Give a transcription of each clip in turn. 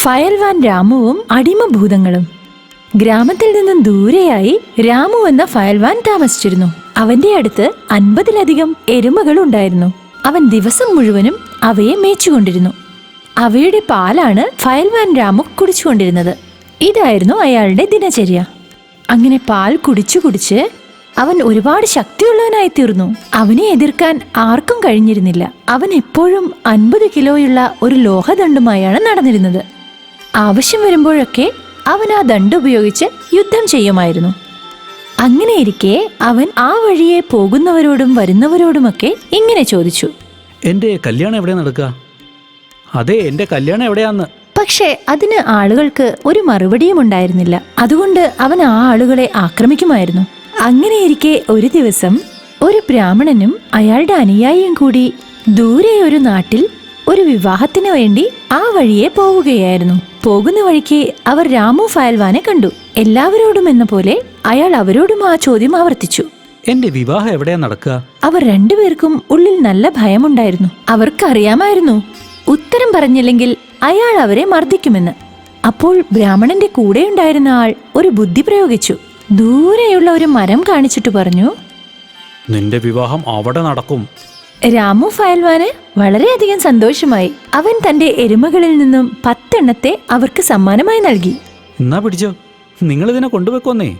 ഫയൽവാൻ രാമുവും അടിമഭൂതങ്ങളും. ഗ്രാമത്തിൽ നിന്നും ദൂരെയായി രാമു എന്ന ഫയൽവാൻ താമസിച്ചിരുന്നു. അവന്റെ അടുത്ത് 50-ലധികം എരുമകൾ ഉണ്ടായിരുന്നു. അവൻ ദിവസം മുഴുവനും അവയെ മേച്ചുകൊണ്ടിരുന്നു. അവയുടെ പാലാണ് ഫയൽവാൻ രാമു കുടിച്ചുകൊണ്ടിരുന്നത്. ഇതായിരുന്നു അയാളുടെ ദിനചര്യ. അങ്ങനെ പാൽ കുടിച്ചു കുടിച്ച് അവൻ ഒരുപാട് ശക്തിയുള്ളവനായി തീർന്നു. അവനെ എതിർക്കാൻ ആർക്കും കഴിഞ്ഞിരുന്നില്ല. അവൻ എപ്പോഴും 50 കിലോയുള്ള ഒരു ലോഹദണ്ഡുമായാണ് നടന്നിരുന്നത്. ആവശ്യം വരുമ്പോഴൊക്കെ അവൻ ആ ദണ്ഡ് ഉപയോഗിച്ച് യുദ്ധം ചെയ്യുമായിരുന്നു. അങ്ങനെയിരിക്കെ അവൻ ആ വഴിയെ പോകുന്നവരോടും വരുന്നവരോടുമൊക്കെ ഇങ്ങനെ ചോദിച്ചു, എന്റെ കല്യാണം എവിടെ നടക്കുക? അതെ, എന്റെ കല്യാണം എവിടെയാന്ന്. പക്ഷേ അതിന് ആളുകൾക്ക് ഒരു മറുപടിയും ഉണ്ടായിരുന്നില്ല. അതുകൊണ്ട് അവൻ ആ ആളുകളെ ആക്രമിക്കുമായിരുന്നു. അങ്ങനെയിരിക്കെ ഒരു ദിവസം ഒരു ബ്രാഹ്മണനും അയാളുടെ അനുയായിയും കൂടി ദൂരെ ഒരു നാട്ടിൽ ഒരു വിവാഹത്തിനു വേണ്ടി ആ വഴിയെ പോവുകയായിരുന്നു. പോകുന്ന വഴിക്ക് അവർ രാമു ഫയൽവാനെ കണ്ടു. എല്ലാവരോടും എന്ന പോലെ അയാൾ അവരോടും ആ ചോദ്യം ആവർത്തിച്ചു. എന്റെ വിവാഹം എവിടെയാ നടക്കുക? അവർ രണ്ടുപേർക്കും ഉള്ളിൽ നല്ല ഭയമുണ്ടായിരുന്നു. അവർക്കറിയാമായിരുന്നു ഉത്തരം പറഞ്ഞില്ലെങ്കിൽ അയാൾ അവരെ മർദ്ദിക്കുമെന്ന്. അപ്പോൾ ബ്രാഹ്മണന്റെ കൂടെ ഉണ്ടായിരുന്ന ആൾ ഒരു ബുദ്ധി പ്രയോഗിച്ചു. ദൂരെയുള്ള ഒരു മരം കാണിച്ചിട്ട് പറഞ്ഞു, നിന്റെ വിവാഹം അവിടെ നടക്കും. രാമു ഫയൽവാന് വളരെയധികം സന്തോഷമായി. അവൻ തന്റെ എരുമകളിൽ നിന്നും 10 എണ്ണത്തെ അവർക്ക് സമ്മാനമായി നൽകി. എന്നാ പിടിച്ചോ, നിങ്ങളിതിനെ കൊണ്ടുവെക്കൊന്നേ.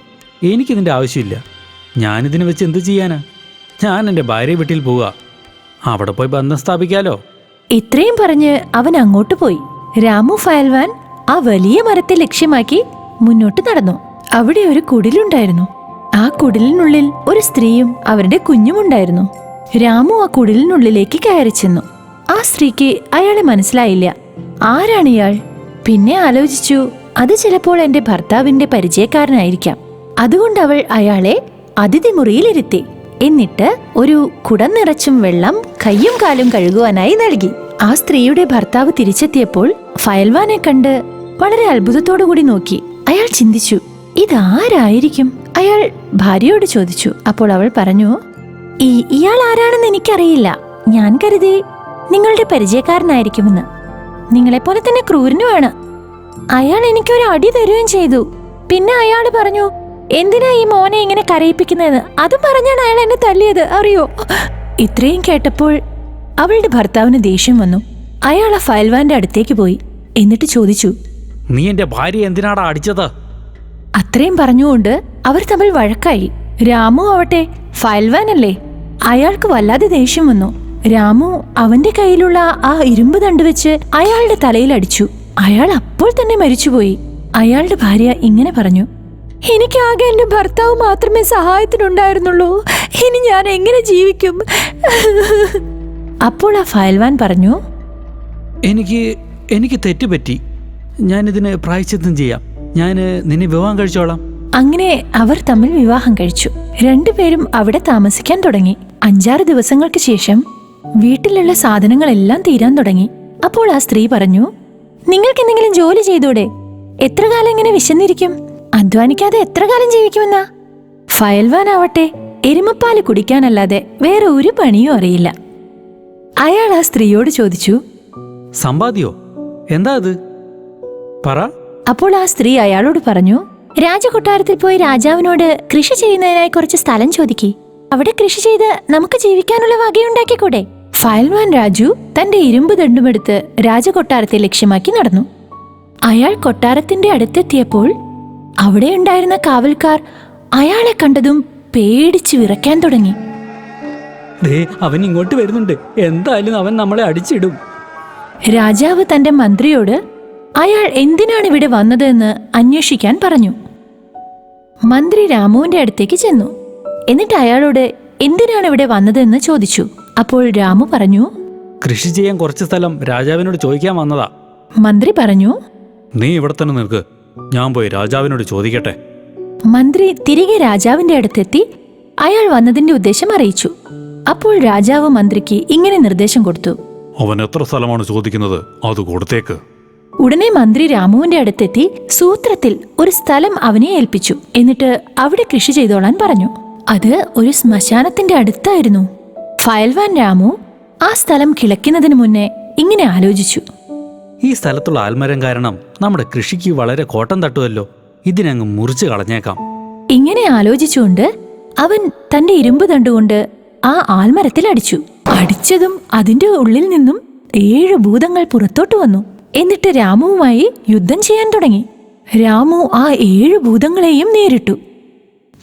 എനിക്കിതിന്റെ ആവശ്യമില്ല. ഞാനിതിനെ വെച്ച് എന്ത് ചെയ്യാനാ? ഞാൻ എൻ്റെ ഭാര്യ വീട്ടിൽ പോവുക. അവിടെ പോയി ബന്ധം സ്ഥാപിക്കാലോ. ഇത്രയും പറഞ്ഞ് അവൻ അങ്ങോട്ട് പോയി. രാമു ഫയൽവാൻ ആ വലിയ മരത്തെ ലക്ഷ്യമാക്കി മുന്നോട്ട് നടന്നു. അവിടെ ഒരു കുടിലുണ്ടായിരുന്നു. ആ കുടിലിനുള്ളിൽ ഒരു സ്ത്രീയും അവരുടെ കുഞ്ഞുമുണ്ടായിരുന്നു. രാമു ആ കുടിലിനുള്ളിലേക്ക് കയറി ചെന്നു. ആ സ്ത്രീക്ക് അയാളെ മനസ്സിലായില്ല. ആരാണ് ഇയാൾ? പിന്നെ ആലോചിച്ചു, അത് ചിലപ്പോൾ എന്റെ ഭർത്താവിന്റെ പരിചയക്കാരനായിരിക്കാം. അതുകൊണ്ട് അവൾ അയാളെ അതിഥി മുറിയിലിരുത്തി. എന്നിട്ട് ഒരു കുടം നിറച്ചും വെള്ളം കയ്യും കാലും കഴുകുവാനായി നൽകി. ആ സ്ത്രീയുടെ ഭർത്താവ് തിരിച്ചെത്തിയപ്പോൾ ഫയൽവാനെ കണ്ട് വളരെ അത്ഭുതത്തോടുകൂടി നോക്കി. അയാൾ ചിന്തിച്ചു, ഇതാരായിരിക്കും? അയാൾ ഭാര്യയോട് ചോദിച്ചു. അപ്പോൾ അവൾ പറഞ്ഞു, ഇയാൾ ആരാണെന്ന് എനിക്കറിയില്ല. ഞാൻ കരുതി നിങ്ങളുടെ പരിചയക്കാരനായിരിക്കുമെന്ന്. നിങ്ങളെപ്പോലെ തന്നെ ക്രൂരനുമാണ്. അയാൾ എനിക്കൊരു അടി തരുകയും ചെയ്തു. പിന്നെ അയാൾ പറഞ്ഞു, എന്തിനാ ഈ മോനെ ഇങ്ങനെ കരയിപ്പിക്കുന്നതെന്ന്. അതും പറഞ്ഞാണ് അയാൾ എന്നെ തല്ലിയത്, അറിയോ? ഇത്രയും കേട്ടപ്പോൾ അവളുടെ ഭർത്താവിന് ദേഷ്യം വന്നു. അയാൾ ആ ഫയൽവാന്റെ അടുത്തേക്ക് പോയി. എന്നിട്ട് ചോദിച്ചു, നീ എന്റെ ഭാര്യ എന്തിനാടാ അടിച്ചത്? അത്രയും പറഞ്ഞുകൊണ്ട് അവർ തമ്മിൽ വഴക്കായി. രാമു ആവട്ടെ ഫയൽവാനല്ലേ, അയാൾക്ക് വല്ലാതെ ദേഷ്യം വന്നു. രാമു അവന്റെ കയ്യിലുള്ള ആ ഇരുമ്പ് ദണ്ഡ് വെച്ച് അയാളുടെ തലയിൽ അടിച്ചു. അയാൾ അപ്പോൾ തന്നെ മരിച്ചുപോയി. അയാളുടെ ഭാര്യ ഇങ്ങനെ പറഞ്ഞു, എനിക്കാകെ എന്റെ ഭർത്താവ് മാത്രമേ സഹായത്തിനുണ്ടായിരുന്നുള്ളൂ. ഇനി ഞാൻ എങ്ങനെ ജീവിക്കും? അപ്പോൾ ആ ഫയൽവാൻ പറഞ്ഞു, എനിക്ക് തെറ്റുപറ്റി. ഞാനിതിന് പ്രായശ്ചിത്തം ചെയ്യാം. ഞാൻ നിന്നെ വിവാഹം കഴിച്ചോളാം. അങ്ങനെ അവർ തമ്മിൽ വിവാഹം കഴിച്ചു. രണ്ടുപേരും അവിടെ താമസിക്കാൻ തുടങ്ങി. 5-6 ദിവസങ്ങൾക്ക് ശേഷം വീട്ടിലുള്ള സാധനങ്ങളെല്ലാം തീരാൻ തുടങ്ങി. അപ്പോൾ ആ സ്ത്രീ പറഞ്ഞു, നിങ്ങൾക്ക് എന്തെങ്കിലും ജോലി ചെയ്തൂടെ? എത്ര കാലം ഇങ്ങനെ വിശന്നിരിക്കും? അധ്വാനിക്കാതെ എത്ര കാലം ജീവിക്കുമെന്നാ? ഫയൽവാൻ ആവട്ടെ എരുമപ്പാല് കുടിക്കാനല്ലാതെ വേറെ ഒരു പണിയും അറിയില്ല. അയാൾ ആ സ്ത്രീയോട് ചോദിച്ചു, സമ്പാദ്യോ? എന്താ അത്? പറ. അപ്പോൾ ആ സ്ത്രീ അയാളോട് പറഞ്ഞു, രാജകൊട്ടാരത്തിൽ പോയി രാജാവിനോട് കൃഷി ചെയ്യുന്നതിനായി കുറച്ച് സ്ഥലം ചോദിക്കി. അവിടെ കൃഷി ചെയ്ത് നമുക്ക് ജീവിക്കാനുള്ള വകയുണ്ടാക്കിക്കൂടെ? ഫയൽവാൻ രാജു തന്റെ ഇരുമ്പ് ദണ്ഡുമെടുത്ത് രാജകൊട്ടാരത്തെ ലക്ഷ്യമാക്കി നടന്നു. അയാൾ കൊട്ടാരത്തിന്റെ അടുത്തെത്തിയപ്പോൾ അവിടെ ഉണ്ടായിരുന്ന കാവൽക്കാർ അയാളെ കണ്ടതും പേടിച്ച് വിറയ്ക്കാൻ തുടങ്ങി. അവൻ ഇങ്ങോട്ട് വരുന്നുണ്ട്, എന്തായാലും അവൻ നമ്മളെ അടിച്ചിടും. രാജാവ് തന്റെ മന്ത്രിയോട് അയാൾ എന്തിനാണ് ഇവിടെ വന്നതെന്ന് അന്വേഷിക്കാൻ പറഞ്ഞു. മന്ത്രി രാമുവിന്റെ അടുത്തേക്ക് ചെന്നു. എന്നിട്ട് അയാളോട് എന്തിനാണ് ഇവിടെ വന്നതെന്ന് ചോദിച്ചു. അപ്പോൾ രാമു പറഞ്ഞു, കൃഷി ചെയ്യാൻ കുറച്ച് സ്ഥലം രാജാവിനോട് ചോദിക്കാൻ വന്നതാ. മന്ത്രി പറഞ്ഞു, നീ ഇവിടെ തന്നെ നിൽക്ക്, ഞാൻ പോയി രാജാവിനോട് ചോദിക്കട്ടെ. മന്ത്രി തിരികെ രാജാവിന്റെ അടുത്തെത്തി അയാൾ വന്നതിന്റെ ഉദ്ദേശം അറിയിച്ചു. അപ്പോൾ രാജാവ് മന്ത്രിക്ക് ഇങ്ങനെ നിർദ്ദേശം കൊടുത്തു, അവൻ എത്ര സ്ഥലമാണ് ചോദിക്കുന്നത് അത് കൊടുത്തേക്ക്. ഉടനെ മന്ത്രി രാമുവിന്റെ അടുത്തെത്തി സൂത്രത്തിൽ ഒരു സ്ഥലം അവനെ ഏൽപ്പിച്ചു. എന്നിട്ട് അവിടെ കൃഷി ചെയ്തോളാൻ പറഞ്ഞു. അത് ഒരു ശ്മശാനത്തിന്റെ അടുത്തായിരുന്നു. ഫയൽവാൻ രാമു ആ സ്ഥലം കിളയ്ക്കുന്നതിന് മുന്നേ ഇങ്ങനെ ആലോചിച്ചു, ഈ സ്ഥലത്തുള്ള ആൽമരം കാരണം നമ്മുടെ കൃഷിക്ക് വളരെ കോട്ടം തട്ടുമല്ലോ. ഇതിനങ്ങ് മുറിച്ചു കളഞ്ഞേക്കാം. ഇങ്ങനെ ആലോചിച്ചുകൊണ്ട് അവൻ തന്റെ ഇരുമ്പ് തണ്ടുകൊണ്ട് ആ ആൽമരത്തിൽ അടിച്ചു. അടിച്ചതും അതിന്റെ ഉള്ളിൽ നിന്നും 7 ഭൂതങ്ങൾ പുറത്തോട്ട് വന്നു. എന്നിട്ട് രാമുവുമായി യുദ്ധം ചെയ്യാൻ തുടങ്ങി. രാമു ആ 7 ഭൂതങ്ങളെയും നേരിട്ടു.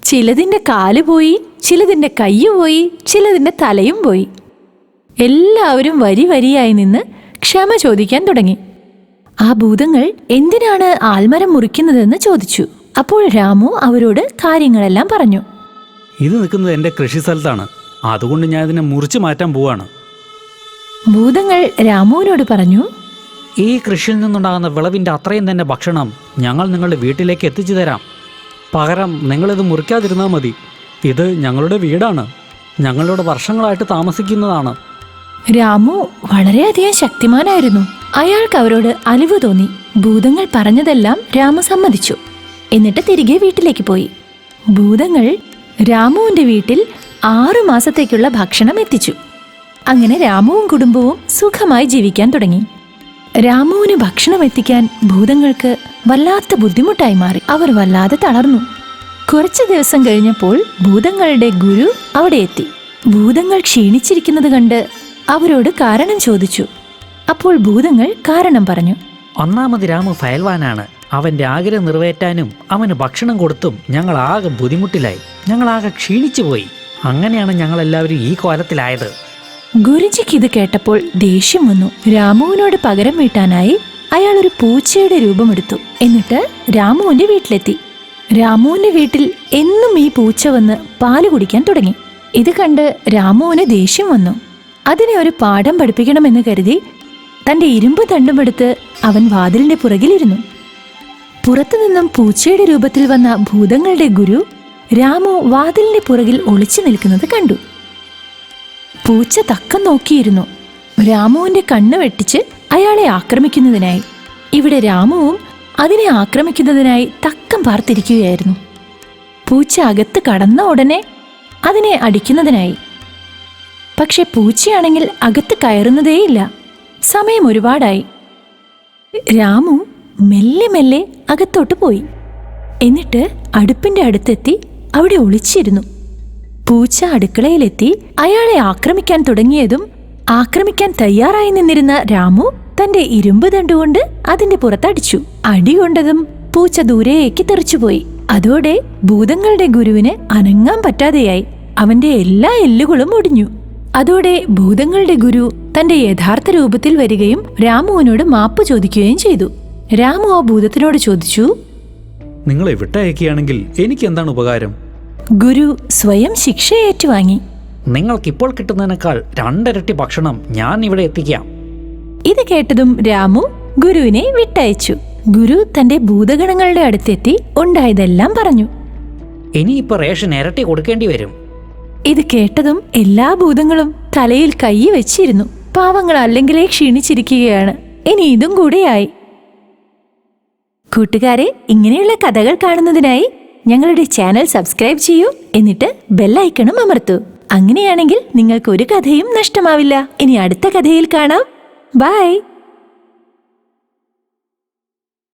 ചിലതിന്റെ കാല് പോയി, ചിലതിന്റെ കയ്യ് പോയി, ചിലതിന്റെ തലയും പോയി. എല്ലാവരും വരി വരിയായി നിന്ന് ക്ഷമ ചോദിക്കാൻ തുടങ്ങി. ആ ഭൂതങ്ങൾ എന്തിനാണ് ആൽമരം മുറിക്കുന്നതെന്ന് ചോദിച്ചു. അപ്പോൾ രാമു അവരോട് കാര്യങ്ങളെല്ലാം പറഞ്ഞു. ഇത് നിൽക്കുന്നത് എൻ്റെ കൃഷി സ്ഥലത്താണ്, അതുകൊണ്ട് ഞാൻ ഇതിനെ മുറിച്ചു മാറ്റാൻ പോവാണ്. ഭൂതങ്ങൾ രാമുവിനോട് പറഞ്ഞു, ഈ കൃഷിയിൽ നിന്നുണ്ടാകുന്ന വിളവിൻ്റെ അത്രയും തന്നെ ഭക്ഷണം ഞങ്ങൾ നിങ്ങളുടെ വീട്ടിലേക്ക് എത്തിച്ചു തരാം. പകരം നിങ്ങളിത് മുറിക്കാതിരുന്നാൽ മതി. ഇത് ഞങ്ങളുടെ വീടാണ്, ഞങ്ങളിവിടെ വർഷങ്ങളായിട്ട് താമസിക്കുന്നതാണ്. രാമു വളരെയധികം ശക്തിമാനായിരുന്നു. അയാൾക്ക് അവരോട് അലിവ് തോന്നി. ഭൂതങ്ങൾ പറഞ്ഞതെല്ലാം രാമു സമ്മതിച്ചു. എന്നിട്ട് തിരികെ വീട്ടിലേക്ക് പോയി. ഭൂതങ്ങൾ രാമുവിന്റെ വീട്ടിൽ 6 മാസത്തേക്കുള്ള ഭക്ഷണം എത്തിച്ചു. അങ്ങനെ രാമുവും കുടുംബവും സുഖമായി ജീവിക്കാൻ തുടങ്ങി. രാമുവിന് ഭക്ഷണം എത്തിക്കാൻ ഭൂതങ്ങൾക്ക് വല്ലാത്ത ബുദ്ധിമുട്ടായി മാറി. അവർ വല്ലാതെ തളർന്നു. കുറച്ചു ദിവസം കഴിഞ്ഞപ്പോൾ ഭൂതങ്ങളുടെ ഗുരു അവിടെ എത്തി. ഭൂതങ്ങൾ ക്ഷീണിച്ചിരിക്കുന്നത് കണ്ട് അവരോട് കാരണം ചോദിച്ചു. അപ്പോൾ ഭൂതങ്ങൾ കാരണം പറഞ്ഞു. ഒന്നാമത് രാമു ഫയൽവാനാണ്. അവൻ്റെ ആഗ്രഹം നിറവേറ്റാനും അവന് ഭക്ഷണം കൊടുത്തും ഞങ്ങളാകെ ബുദ്ധിമുട്ടിലായി. ഞങ്ങളാകെ ക്ഷീണിച്ചു പോയി. അങ്ങനെയാണ് ഞങ്ങളെല്ലാവരും ഈ കോലത്തിലായത്. ഗുരുജിക്ക് ഇത് കേട്ടപ്പോൾ ദേഷ്യം വന്നു. രാമുവിനോട് പകരം വീട്ടാനായി അയാൾ ഒരു പൂച്ചയുടെ രൂപമെടുത്തു. എന്നിട്ട് രാമുവിന്റെ വീട്ടിലെത്തി. രാമുവിന്റെ വീട്ടിൽ എന്നും ഈ പൂച്ച വന്ന് പാല് കുടിക്കാൻ തുടങ്ങി. ഇത് കണ്ട് രാമുവിന് ദേഷ്യം വന്നു. അതിനെ ഒരു പാഠം പഠിപ്പിക്കണമെന്ന് കരുതി തന്റെ ഇരുമ്പ് തണ്ടുമെടുത്ത് അവൻ വാതിലിന്റെ പുറകിലിരുന്നു. പുറത്തുനിന്നും പൂച്ചയുടെ രൂപത്തിൽ വന്ന ഭൂതങ്ങളുടെ ഗുരു രാമു വാതിലിന്റെ പുറകിൽ ഒളിച്ചു നിൽക്കുന്നത് കണ്ടു. പൂച്ച തക്കം നോക്കിയിരുന്നു, രാമുവിന്റെ കണ്ണ് വെട്ടിച്ച് അയാളെ ആക്രമിക്കുന്നതിനായി. ഇവിടെ രാമുവും അതിനെ ആക്രമിക്കുന്നതിനായി തക്കം പാർത്തിരിക്കുകയായിരുന്നു. പൂച്ച അകത്ത് കടന്ന ഉടനെ അതിനെ അടിക്കുന്നതിനായി. പക്ഷെ പൂച്ചയാണെങ്കിൽ അകത്ത് കയറുന്നതേയില്ല. സമയം ഒരുപാടായി. രാമു മെല്ലെ മെല്ലെ അകത്തോട്ട് പോയി. എന്നിട്ട് അടുപ്പിന്റെ അടുത്തെത്തി അവിടെ ഒളിച്ചിരുന്നു. പൂച്ച അടുക്കളയിലെത്തി അയാളെ ആക്രമിക്കാൻ തുടങ്ങിയതും ആക്രമിക്കാൻ തയ്യാറായി നിന്നിരുന്ന രാമു തന്റെ ഇരുമ്പ് തണ്ടുകൊണ്ട് അതിന്റെ പുറത്തടിച്ചു. അടികൊണ്ടതും പൂച്ച ദൂരേക്ക് തെറിച്ചുപോയി. അതോടെ ഭൂതങ്ങളുടെ ഗുരുവിന് അനങ്ങാൻ പറ്റാതെയായി. അവന്റെ എല്ലാ എല്ലുകളും ഒടിഞ്ഞു. അതോടെ ഭൂതങ്ങളുടെ ഗുരു തന്റെ യഥാർത്ഥ രൂപത്തിൽ വരികയും രാമുവിനോട് മാപ്പ് ചോദിക്കുകയും ചെയ്തു. രാമു ആ ഭൂതത്തിനോട് ചോദിച്ചു, നിങ്ങളെ വിട്ടയക്കുകയാണെങ്കിൽ എനിക്ക് എന്താണ് ഉപകാരം? ഗുരു സ്വയം ശിക്ഷ ഏറ്റുവാങ്ങി. നിങ്ങൾക്കിപ്പോൾ കിട്ടുന്നതിനേക്കാൾ 2 ഇരട്ടി ഭക്ഷണം ഞാൻ ഇവിടെ എത്തിക്കാം. ഇത് കേട്ടതും രാമു ഗുരുവിനെ വിട്ടയച്ചു. ഗുരു തന്റെ ഭൂതഗണങ്ങളുടെ അടുത്തെത്തി ഉണ്ടായതെല്ലാം പറഞ്ഞു. ഇനിയിപ്പോൾ റേഷൻ ഇരട്ടി കൊടുക്കേണ്ടി വരും. ഇത് കേട്ടതും എല്ലാ ഭൂതങ്ങളും തലയിൽ കൈ വെച്ചിരുന്നു. പാവങ്ങൾ അല്ലെങ്കിലേ ക്ഷീണിച്ചിരിക്കുകയാണ്, ഇനി ഇതും കൂടെയായി. കൂട്ടുകാരെ, ഇങ്ങനെയുള്ള കഥകൾ കാണുന്നതിനായി ഞങ്ങളുടെ ചാനൽ സബ്സ്ക്രൈബ് ചെയ്യൂ. എന്നിട്ട് ബെല്ലൈക്കണും അമർത്തൂ. അങ്ങനെയാണെങ്കിൽ നിങ്ങൾക്ക് ഒരു കഥയും നഷ്ടമാവില്ല. ഇനി അടുത്ത കഥയിൽ കാണാം. ബൈ.